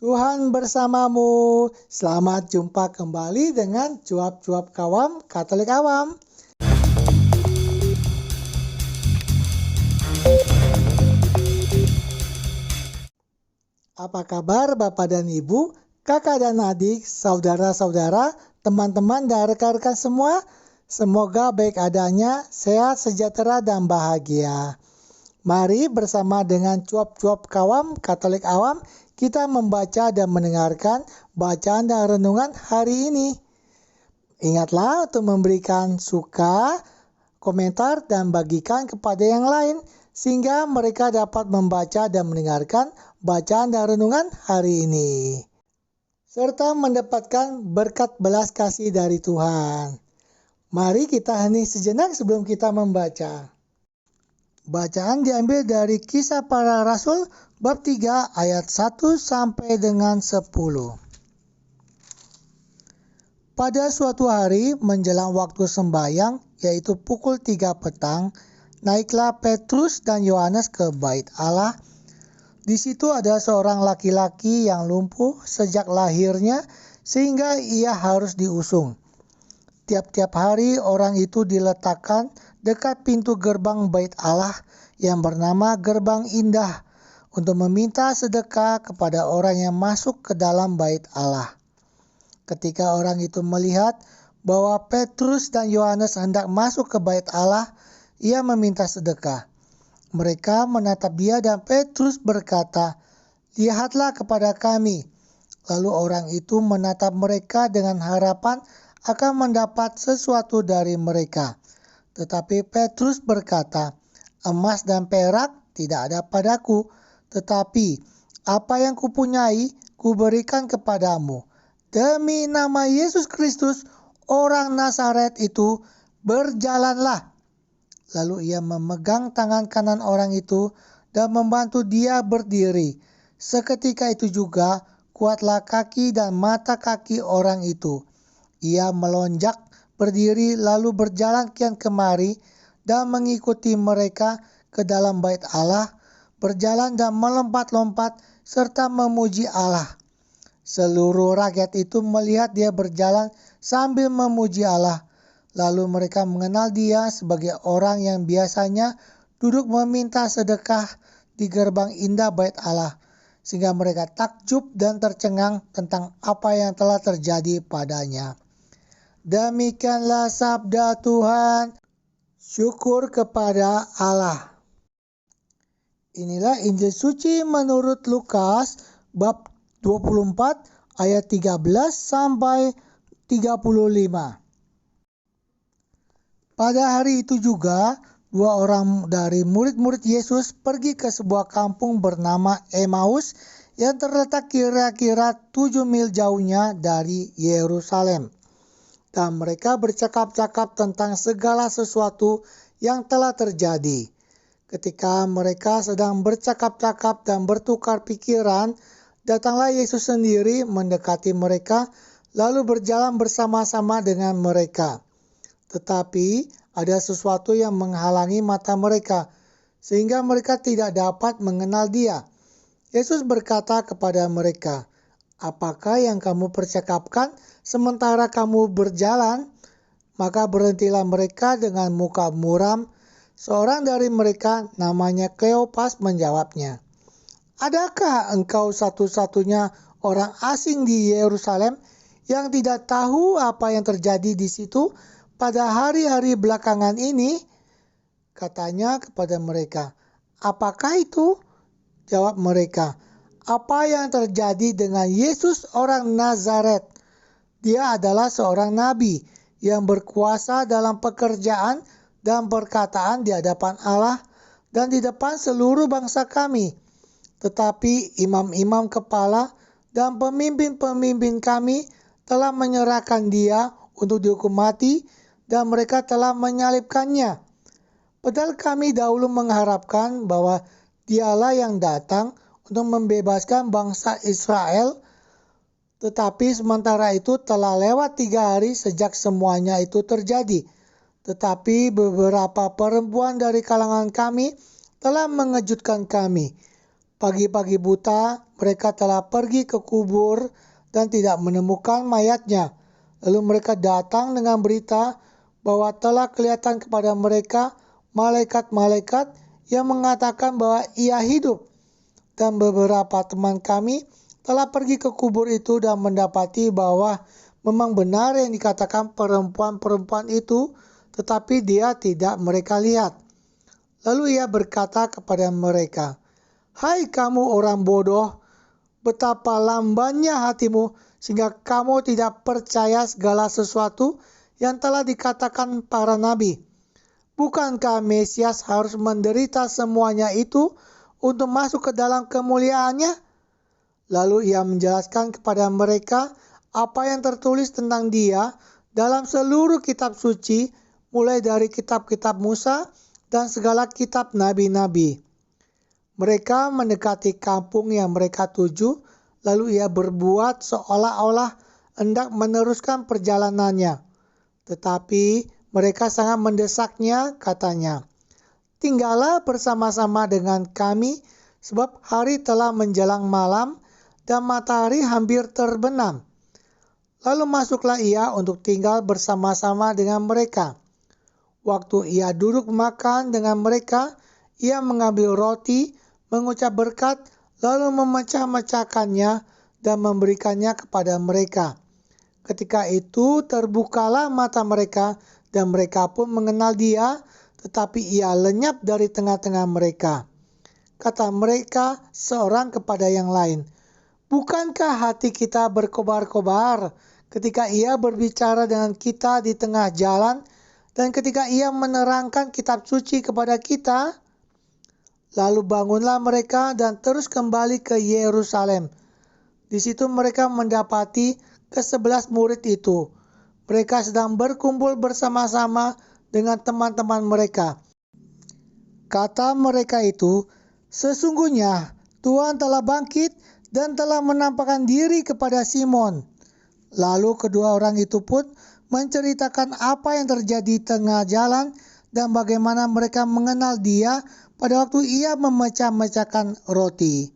Tuhan bersamamu. Selamat jumpa kembali dengan Cuap-Cuap Kawam Katolik Awam. Apa kabar Bapak dan Ibu, kakak dan adik, saudara-saudara, teman-teman dan rekan-rekan semua? Semoga baik adanya, sehat, sejahtera, dan bahagia. Mari bersama dengan Cuap-Cuap Kawam Katolik Awam, kita membaca dan mendengarkan bacaan dan renungan hari ini. Ingatlah untuk memberikan suka, komentar, dan bagikan kepada yang lain, sehingga mereka dapat membaca dan mendengarkan bacaan dan renungan hari ini, serta mendapatkan berkat belas kasih dari Tuhan. Mari kita hening sejenak sebelum kita membaca. Bacaan diambil dari Kisah Para Rasul bab 3 ayat 1 sampai dengan 10. Pada suatu hari menjelang waktu sembahyang, yaitu pukul 3 petang, naiklah Petrus dan Yohanes ke bait Allah. Di situ ada seorang laki-laki yang lumpuh sejak lahirnya sehingga ia harus diusung. Tiap-tiap hari orang itu diletakkan dekat pintu gerbang bait Allah yang bernama Gerbang Indah untuk meminta sedekah kepada orang yang masuk ke dalam bait Allah. Ketika orang itu melihat bahwa Petrus dan Yohanes hendak masuk ke bait Allah, ia meminta sedekah. Mereka menatap dia dan Petrus berkata, "Lihatlah kepada kami." Lalu orang itu menatap mereka dengan harapan akan mendapat sesuatu dari mereka. Tetapi Petrus berkata, "Emas dan perak tidak ada padaku, tetapi apa yang kupunyai kuberikan kepadamu. Demi nama Yesus Kristus, orang Nazaret itu, berjalanlah." Lalu ia memegang tangan kanan orang itu dan membantu dia berdiri. Seketika itu juga kuatlah kaki dan mata kaki orang itu. Ia melonjak berdiri lalu berjalan kian kemari dan mengikuti mereka ke dalam bait Allah, berjalan dan melompat-lompat serta memuji Allah. Seluruh rakyat itu melihat dia berjalan sambil memuji Allah. Lalu mereka mengenal dia sebagai orang yang biasanya duduk meminta sedekah di gerbang indah bait Allah, sehingga mereka takjub dan tercengang tentang apa yang telah terjadi padanya. Demikianlah sabda Tuhan. Syukur kepada Allah. Inilah Injil suci menurut Lukas bab 24 ayat 13 sampai 35. Pada hari itu juga, dua orang dari murid-murid Yesus pergi ke sebuah kampung bernama Emmaus yang terletak kira-kira 7 mil jauhnya dari Yerusalem. Dan mereka bercakap-cakap tentang segala sesuatu yang telah terjadi. Ketika mereka sedang bercakap-cakap dan bertukar pikiran, datanglah Yesus sendiri mendekati mereka, lalu berjalan bersama-sama dengan mereka. Tetapi ada sesuatu yang menghalangi mata mereka, sehingga mereka tidak dapat mengenal dia. Yesus berkata kepada mereka, "Apakah yang kamu percakapkan sementara kamu berjalan?" Maka berhentilah mereka dengan muka muram. Seorang dari mereka, namanya Kleopas, menjawabnya, "Adakah engkau satu-satunya orang asing di Yerusalem yang tidak tahu apa yang terjadi di situ pada hari-hari belakangan ini?" Katanya kepada mereka, "Apakah itu?" Jawab mereka, "Apa yang terjadi dengan Yesus orang Nazaret? Dia adalah seorang nabi yang berkuasa dalam pekerjaan dan perkataan di hadapan Allah dan di depan seluruh bangsa kami. Tetapi imam-imam kepala dan pemimpin-pemimpin kami telah menyerahkan dia untuk dihukum mati dan mereka telah menyalibkannya. Padahal kami dahulu mengharapkan bahwa dialah yang datang untuk membebaskan bangsa Israel. Tetapi sementara itu telah lewat 3 hari sejak semuanya itu terjadi. Tetapi beberapa perempuan dari kalangan kami telah mengejutkan kami. Pagi-pagi buta, mereka telah pergi ke kubur dan tidak menemukan mayatnya. Lalu mereka datang dengan berita bahwa telah kelihatan kepada mereka malaikat-malaikat yang mengatakan bahwa ia hidup. Dan beberapa teman kami telah pergi ke kubur itu dan mendapati bahwa memang benar yang dikatakan perempuan-perempuan itu, tetapi dia tidak mereka lihat. Lalu ia berkata kepada mereka, "Hai kamu orang bodoh, betapa lambannya hatimu sehingga kamu tidak percaya segala sesuatu yang telah dikatakan para nabi. Bukankah Mesias harus menderita semuanya itu untuk masuk ke dalam kemuliaannya?" Lalu ia menjelaskan kepada mereka apa yang tertulis tentang dia dalam seluruh kitab suci, mulai dari kitab-kitab Musa dan segala kitab nabi-nabi. Mereka mendekati kampung yang mereka tuju, lalu ia berbuat seolah-olah hendak meneruskan perjalanannya. Tetapi mereka sangat mendesaknya, katanya, "Tinggallah bersama-sama dengan kami, sebab hari telah menjelang malam dan matahari hampir terbenam." Lalu masuklah ia untuk tinggal bersama-sama dengan mereka. Waktu ia duduk makan dengan mereka, ia mengambil roti, mengucap berkat, lalu memecah-mecahkannya dan memberikannya kepada mereka. Ketika itu terbukalah mata mereka dan mereka pun mengenal dia, tetapi ia lenyap dari tengah-tengah mereka. Kata mereka seorang kepada yang lain, "Bukankah hati kita berkobar-kobar ketika ia berbicara dengan kita di tengah jalan dan ketika ia menerangkan kitab suci kepada kita?" Lalu bangunlah mereka dan terus kembali ke Yerusalem. Di situ mereka mendapati ke-11 murid itu. Mereka sedang berkumpul bersama-sama dengan teman-teman mereka. Kata mereka itu, "Sesungguhnya Tuhan telah bangkit dan telah menampakkan diri kepada Simon." Lalu kedua orang itu pun menceritakan apa yang terjadi di tengah jalan dan bagaimana mereka mengenal dia pada waktu ia memecah-mecahkan roti.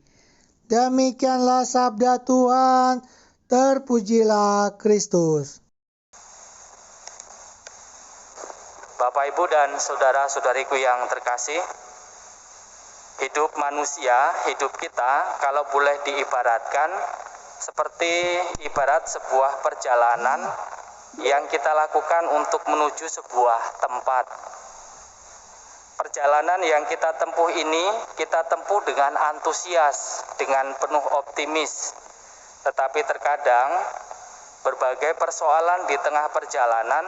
Demikianlah sabda Tuhan, terpujilah Kristus. Bapak, Ibu, dan saudara-saudariku yang terkasih, hidup manusia, hidup kita, kalau boleh diibaratkan seperti ibarat sebuah perjalanan yang kita lakukan untuk menuju sebuah tempat. Perjalanan yang kita tempuh ini, kita tempuh dengan antusias, dengan penuh optimis. Tetapi terkadang berbagai persoalan di tengah perjalanan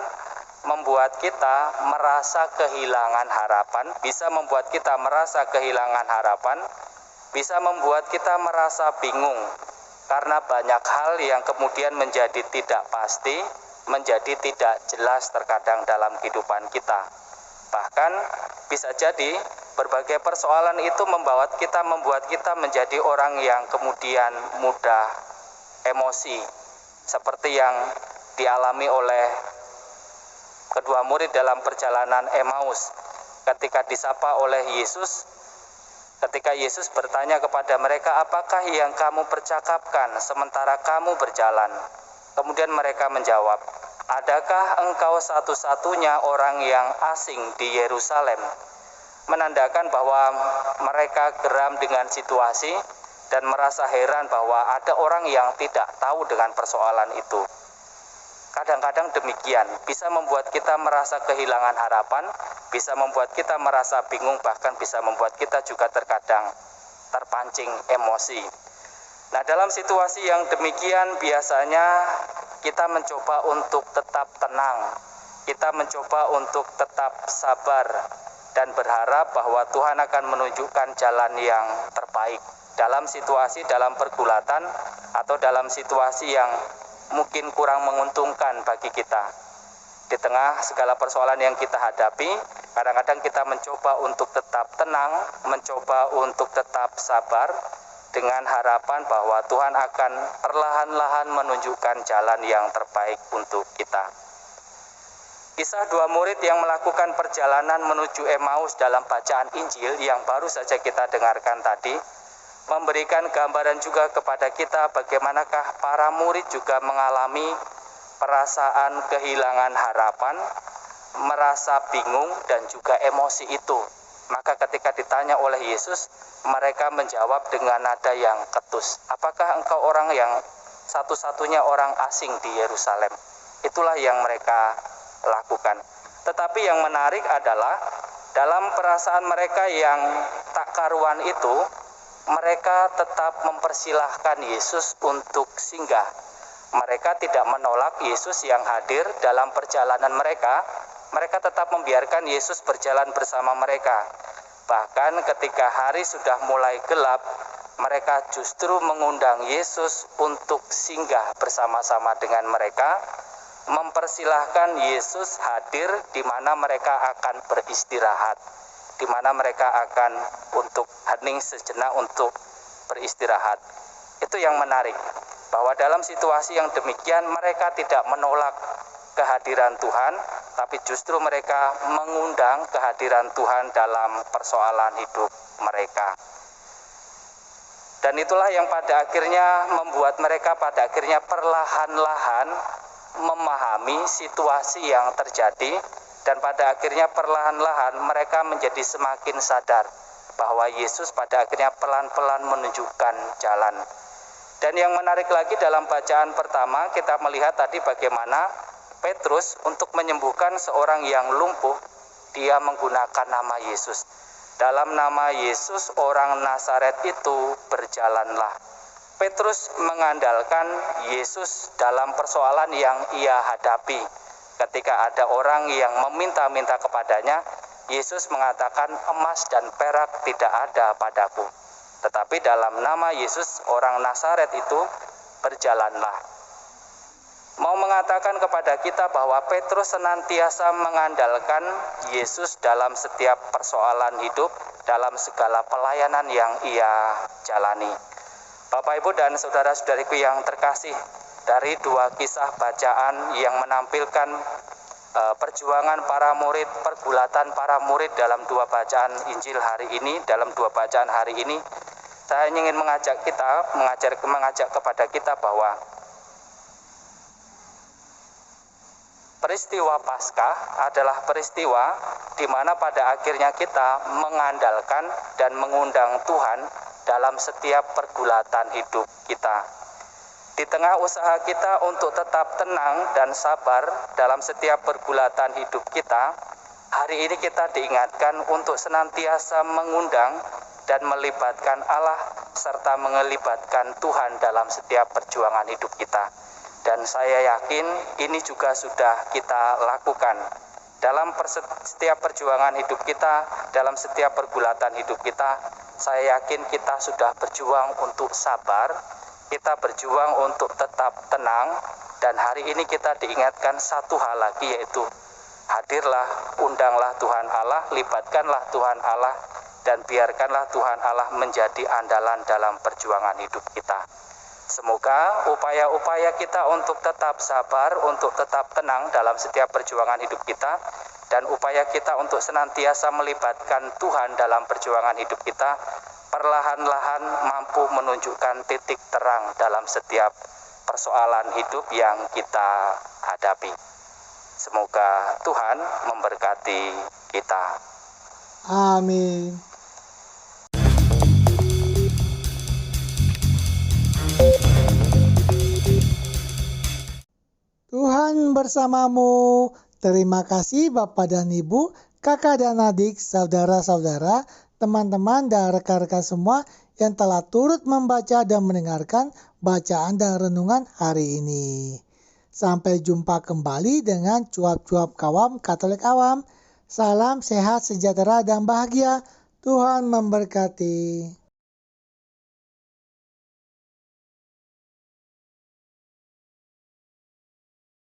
membuat kita merasa kehilangan harapan, bisa membuat kita merasa kehilangan harapan, bisa membuat kita merasa bingung, karena banyak hal yang kemudian menjadi tidak pasti, menjadi tidak jelas terkadang dalam kehidupan kita. Bahkan bisa jadi berbagai persoalan itu membuat kita menjadi orang yang kemudian mudah emosi, seperti yang dialami oleh kedua murid dalam perjalanan Emmaus ketika disapa oleh Yesus. Ketika Yesus bertanya kepada mereka, "Apakah yang kamu percakapkan sementara kamu berjalan?" Kemudian mereka menjawab, "Adakah engkau satu-satunya orang yang asing di Yerusalem?" Menandakan bahwa mereka geram dengan situasi dan merasa heran bahwa ada orang yang tidak tahu dengan persoalan itu. Kadang-kadang demikian, bisa membuat kita merasa kehilangan harapan, bisa membuat kita merasa bingung, bahkan bisa membuat kita juga terkadang terpancing emosi. Nah, dalam situasi yang demikian biasanya kita mencoba untuk tetap tenang, kita mencoba untuk tetap sabar dan berharap bahwa Tuhan akan menunjukkan jalan yang terbaik dalam situasi, dalam pergulatan, atau dalam situasi yang mungkin kurang menguntungkan bagi kita. Di tengah segala persoalan yang kita hadapi, kadang-kadang kita mencoba untuk tetap tenang, mencoba untuk tetap sabar, dengan harapan bahwa Tuhan akan perlahan-lahan menunjukkan jalan yang terbaik untuk kita. Kisah dua murid yang melakukan perjalanan menuju Emmaus dalam bacaan Injil yang baru saja kita dengarkan tadi memberikan gambaran juga kepada kita bagaimanakah para murid juga mengalami perasaan kehilangan harapan, merasa bingung dan juga emosi itu. Maka ketika ditanya oleh Yesus, mereka menjawab dengan nada yang ketus, apakah engkau orang yang satu-satunya orang asing di Yerusalem? Itulah yang mereka lakukan. Tetapi yang menarik adalah dalam perasaan mereka yang tak karuan itu, mereka tetap mempersilahkan Yesus untuk singgah. Mereka tidak menolak Yesus yang hadir dalam perjalanan mereka. Mereka tetap membiarkan Yesus berjalan bersama mereka. Bahkan ketika hari sudah mulai gelap, mereka justru mengundang Yesus untuk singgah bersama-sama dengan mereka, mempersilahkan Yesus hadir di mana mereka akan beristirahat, di mana mereka akan untuk hening sejenak untuk beristirahat. Itu yang menarik, bahwa dalam situasi yang demikian mereka tidak menolak kehadiran Tuhan, tapi justru mereka mengundang kehadiran Tuhan dalam persoalan hidup mereka. Dan itulah yang pada akhirnya membuat mereka pada akhirnya perlahan-lahan memahami situasi yang terjadi, dan pada akhirnya perlahan-lahan mereka menjadi semakin sadar bahwa Yesus pada akhirnya pelan-pelan menunjukkan jalan. Dan yang menarik lagi dalam bacaan pertama, kita melihat tadi bagaimana Petrus untuk menyembuhkan seorang yang lumpuh, dia menggunakan nama Yesus. Dalam nama Yesus orang Nazaret itu berjalanlah. Petrus mengandalkan Yesus dalam persoalan yang ia hadapi. Ketika ada orang yang meminta-minta kepadanya, Yesus mengatakan emas dan perak tidak ada padaku. Tetapi dalam nama Yesus orang Nazaret itu berjalanlah. Mau mengatakan kepada kita bahwa Petrus senantiasa mengandalkan Yesus dalam setiap persoalan hidup, dalam segala pelayanan yang ia jalani. Bapak, Ibu, dan saudara-saudariku yang terkasih, dari dua kisah bacaan yang menampilkan perjuangan para murid, pergulatan para murid dalam dua bacaan Injil hari ini, dalam dua bacaan hari ini, saya ingin mengajak kepada kita bahwa peristiwa Paskah adalah peristiwa di mana pada akhirnya kita mengandalkan dan mengundang Tuhan dalam setiap pergulatan hidup kita. Di tengah usaha kita untuk tetap tenang dan sabar dalam setiap pergulatan hidup kita, hari ini kita diingatkan untuk senantiasa mengundang dan melibatkan Allah serta melibatkan Tuhan dalam setiap perjuangan hidup kita. Dan saya yakin ini juga sudah kita lakukan dalam setiap perjuangan hidup kita, dalam setiap pergulatan hidup kita. Saya yakin kita sudah berjuang untuk sabar, kita berjuang untuk tetap tenang, dan hari ini kita diingatkan satu hal lagi, yaitu hadirlah, undanglah Tuhan Allah, libatkanlah Tuhan Allah, dan biarkanlah Tuhan Allah menjadi andalan dalam perjuangan hidup kita. Semoga upaya-upaya kita untuk tetap sabar, untuk tetap tenang dalam setiap perjuangan hidup kita, dan upaya kita untuk senantiasa melibatkan Tuhan dalam perjuangan hidup kita, perlahan-lahan mampu menunjukkan titik terang dalam setiap persoalan hidup yang kita hadapi. Semoga Tuhan memberkati kita. Amin. Tuhan bersamamu. Terima kasih Bapak dan Ibu, kakak dan adik, saudara-saudara, teman-teman dan rekan-rekan semua yang telah turut membaca dan mendengarkan bacaan dan renungan hari ini. Sampai jumpa kembali dengan cuap-cuap kawam Katolik awam. Salam sehat, sejahtera, dan bahagia. Tuhan memberkati.